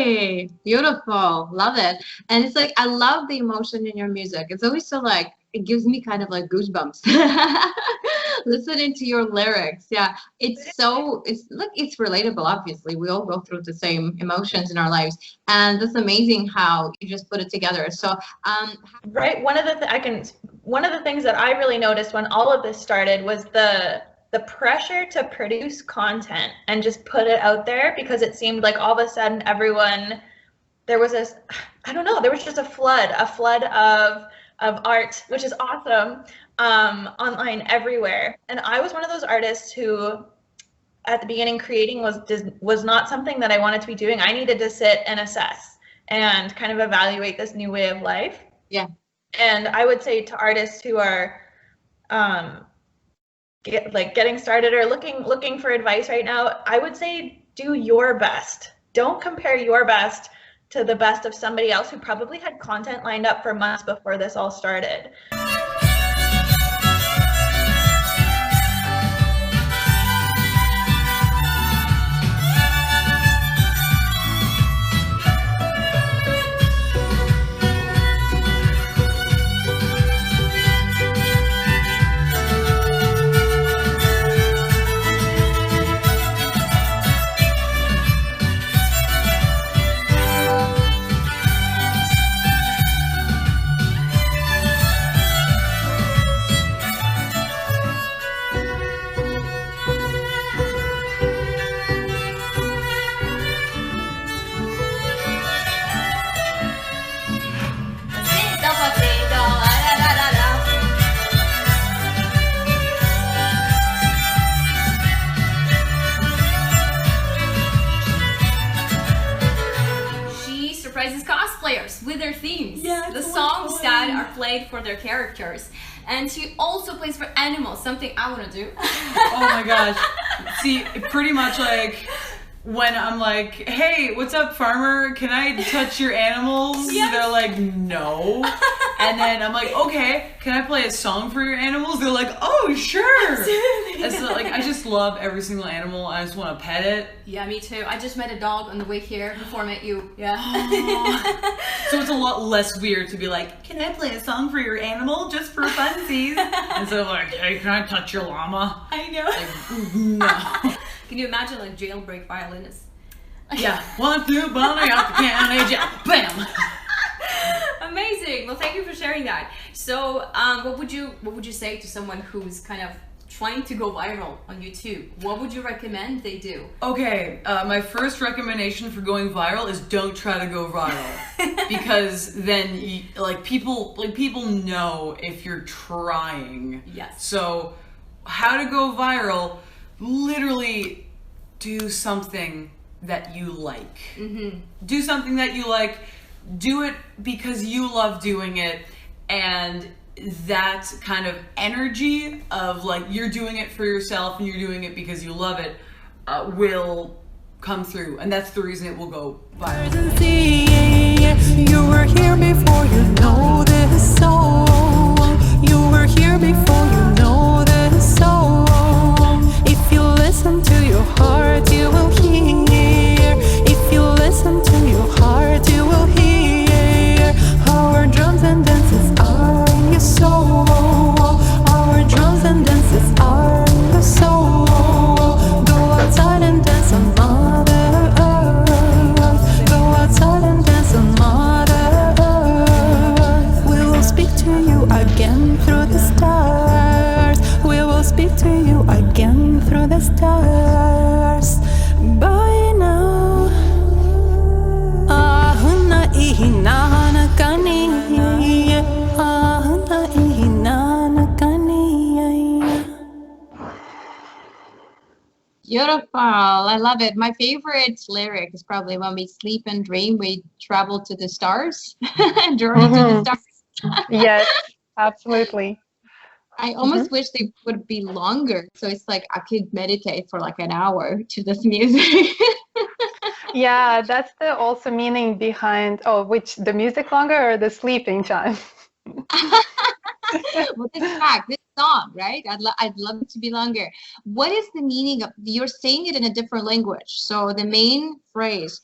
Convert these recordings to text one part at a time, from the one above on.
Really beautiful. Love it. And it's like, I love the emotion in your music. It's always so like, it gives me kind of like goosebumps listening to your lyrics. Yeah. It's look, it's relatable. Obviously, we all go through the same emotions in our lives. And that's amazing how you just put it together. So, Right. One of the things that I really noticed when all of this started was the pressure to produce content and just put it out there, because it seemed like all of a sudden there was this, I don't know, there was just a flood of art, which is awesome, online everywhere. And I was one of those artists who at the beginning, creating was not something that I wanted to be doing. I needed to sit and assess and kind of evaluate this new way of life. yeah. And I would say to artists who are getting started or looking for advice right now, I would say do your best. Don't compare your best to the best of somebody else who probably had content lined up for months before this all started. Surprises cosplayers with their themes. Yeah, the songs that are played for their characters. And she also plays for animals, something I want to do. Oh my gosh. See, pretty much like when I'm like, hey, what's up, farmer? Can I touch your animals? Yes. They're like, no. And then I'm like, okay, can I play a song for your animals? They're like, oh, sure. Absolutely. And so, like, I just love every single animal. I just want to pet it. Yeah, me too. I just met a dog on the way here before I met you. Yeah. So it's a lot less weird to be like, can I play a song for your animal just for funsies? Instead of like, hey, can I touch your llama? I know. Like, no. Can you imagine like jailbreak violinists? Yeah. 1, 2, bunny off the county jail. Bam. Amazing. Well, thank you for sharing that. So, what would you say to someone who's kind of trying to go viral on YouTube? What would you recommend they do? Okay, my first recommendation for going viral is don't try to go viral, because then people know if you're trying. Yes. So, how to go viral? Literally, do something that you like. Mm-hmm. Do something that you like. Do it because you love doing it, and that kind of energy of like you're doing it for yourself and you're doing it because you love it will come through, and that's the reason it will go viral. You were here before you know this song. You were here before you know this song. If you listen to your heart, you will hear. If you listen to your heart, you will hear. Our drums and dances are in your soul. Our drums and dances are in your soul. Go outside and dance on Mother Earth. Go outside and dance on Mother Earth. We will speak to you again through the stars. We will speak to you again through the stars. By now, ahuna ihinana kani, ahuna ihinana kani. Beautiful. I love it. My favorite lyric is probably when we sleep and dream, we travel to the stars, journey to the stars. Yes, absolutely. I almost wish they would be longer. So it's like I could meditate for like an hour to this music. Yeah, that's the also meaning behind, which the music longer or the sleeping time? Well, this track, this song, right? I'd love it to be longer. What is the meaning of, you're saying it in a different language. So the main phrase,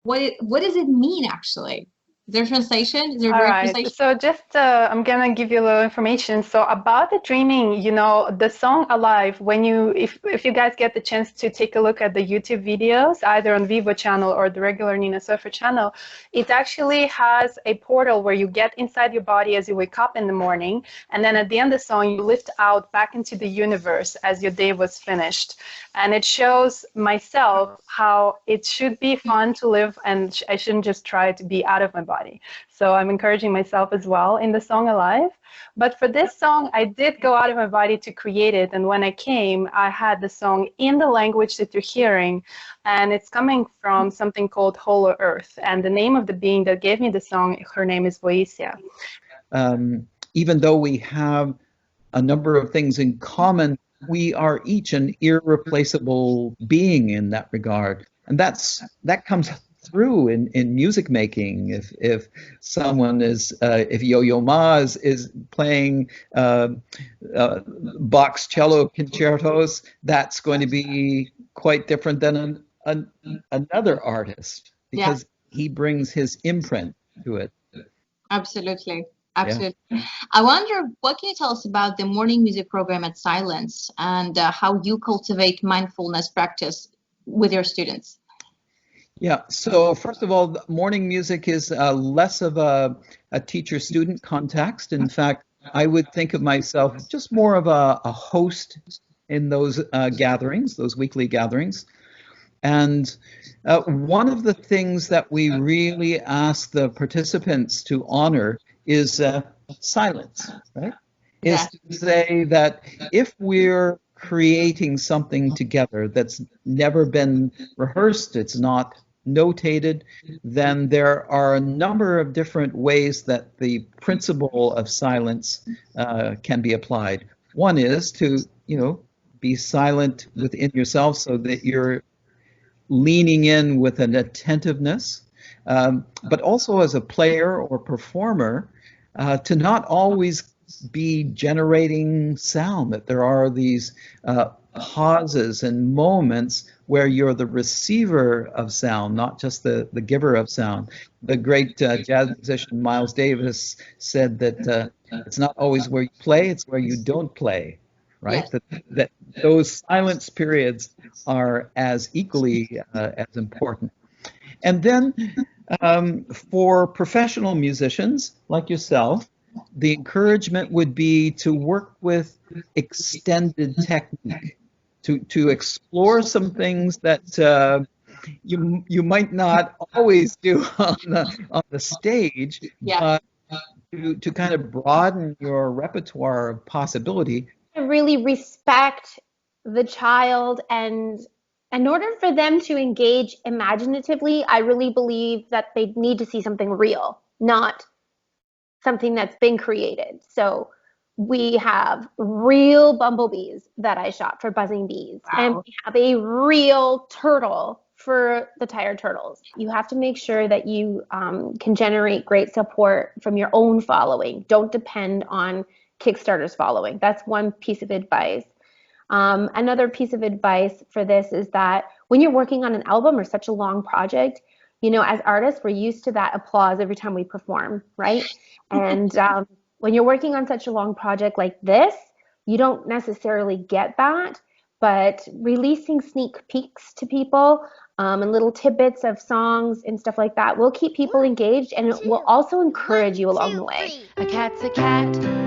what does it mean actually? Is there translation? Is there All direct right, translation? so just I'm gonna give you a little information. So about the dreaming, you know, the song Alive, when you if you guys get the chance to take a look at the YouTube videos, either on Vivo channel or the regular Nina Surfer channel, it actually has a portal where you get inside your body as you wake up in the morning, and then at the end of the song you lift out back into the universe as your day was finished. And it shows myself how it should be fun to live, and I shouldn't just try to be out of my body. So I'm encouraging myself as well in the song Alive. But for this song, I did go out of my body to create it. And when I came, I had the song in the language that you're hearing. And it's coming from something called Whole Earth. And the name of the being that gave me the song, her name is Boisia. Even though we have a number of things in common, we are each an irreplaceable being in that regard. And that comes through in music making. If someone is if Yo-Yo Ma is playing Bach's cello concertos, that's going to be quite different than another artist, because he brings his imprint to it. Absolutely. Absolutely. Yeah. I wonder, what can you tell us about the morning music program at Silence, and how you cultivate mindfulness practice with your students? Yeah, so first of all, morning music is less of a teacher-student context. In fact, I would think of myself just more of a host in those gatherings, those weekly gatherings. And one of the things that we really ask the participants to honor is silence, right? Is to say that if we're creating something together that's never been rehearsed, it's not notated, then there are a number of different ways that the principle of silence can be applied. One is to, be silent within yourself so that you're leaning in with an attentiveness, but also as a player or performer, to not always be generating sound, that there are these pauses and moments where you're the receiver of sound, not just the giver of sound. The great jazz musician Miles Davis said that it's not always where you play, it's where you don't play, right? Yes. That those silence periods are as equally as important. And then for professional musicians like yourself, the encouragement would be to work with extended technique, to explore some things that you might not always do on the stage, but to kind of broaden your repertoire of possibility. Really respect the child, and in order for them to engage imaginatively, I really believe that they need to see something real, not something that's been created. So we have real bumblebees that I shot for buzzing bees. Wow. And we have a real turtle for the tired turtles. You have to make sure that you can generate great support from your own following. Don't depend on Kickstarter's following. That's one piece of advice. Another piece of advice for this is that when you're working on an album or such a long project, as artists, we're used to that applause every time we perform, right? And when you're working on such a long project like this, you don't necessarily get that, but releasing sneak peeks to people and little tidbits of songs and stuff like that will keep people engaged, and it will also encourage you along the way. A cat's a cat.